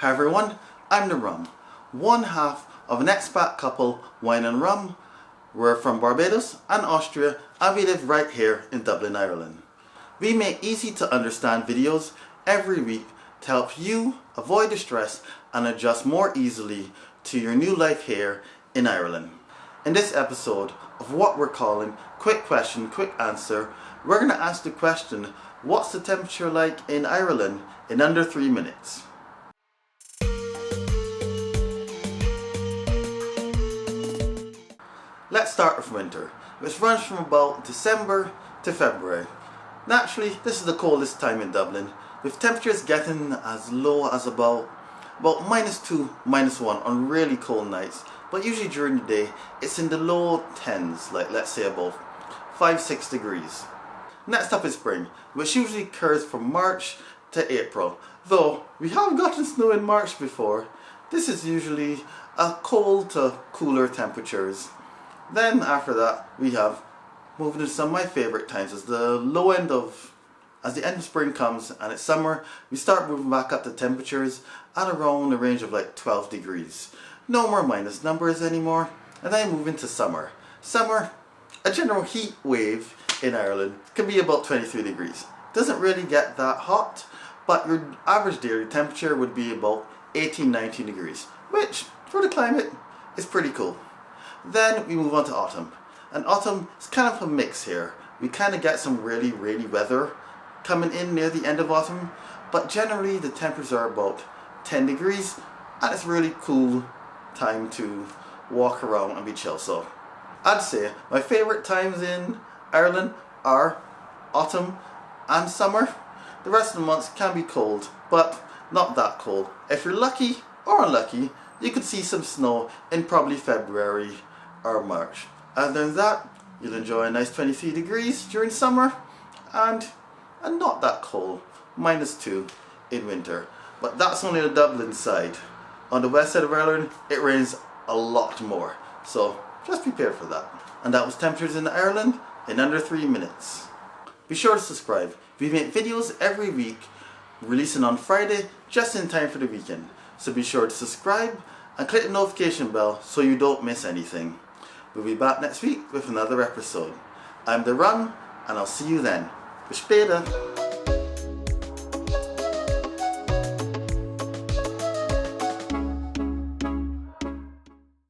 Hi everyone, I'm the Rum, one half of an expat couple, Wine and Rum. We're from Barbados and Austria and we live right here in Dublin, Ireland. We make easy to understand videos every week to help you avoid the stress and adjust more easily to your new life here in Ireland. In this episode of what we're calling Quick Question, Quick Answer, we're going to ask the question, what's the temperature like in Ireland in under 3 minutes? Let's start with winter, which runs from about December to February. Naturally, this is the coldest time in Dublin, with temperatures getting as low as about -2, -1 on really cold nights, but usually during the day it's in the low 10s, like let's say about 5-6 degrees. Next up is spring, which usually occurs from March to April, though we have gotten snow in March before. This is usually a cold to cooler temperatures. Then after that we have moving to some of my favourite times as the end of spring comes and it's summer. We start moving back up to temperatures at around the range of like 12 degrees. No more minus numbers anymore. And then move into summer. Summer, a general heat wave in Ireland, can be about 23 degrees. Doesn't really get that hot, but your average daily temperature would be about 18-19 degrees, which for the climate is pretty cool. Then we move on to autumn. And autumn is kind of a mix here. We kind of get some really rainy weather coming in near the end of autumn, but generally the temperatures are about 10 degrees and it's really cool time to walk around and be chill. So I'd say my favourite times in Ireland are autumn and summer. The rest of the months can be cold, but not that cold. If you're lucky or unlucky, you could see some snow in probably February or March. Other than that, you'll enjoy a nice 23 degrees during summer and not that cold, -2 in winter. But that's only the Dublin side. On the west side of Ireland, it rains a lot more. So just prepare for that. And that was temperatures in Ireland in under 3 minutes. Be sure to subscribe. We make videos every week, releasing on Friday just in time for the weekend. So be sure to subscribe and click the notification bell so you don't miss anything. We'll be back next week with another episode. I'm the Rum and I'll see you then. Bis später.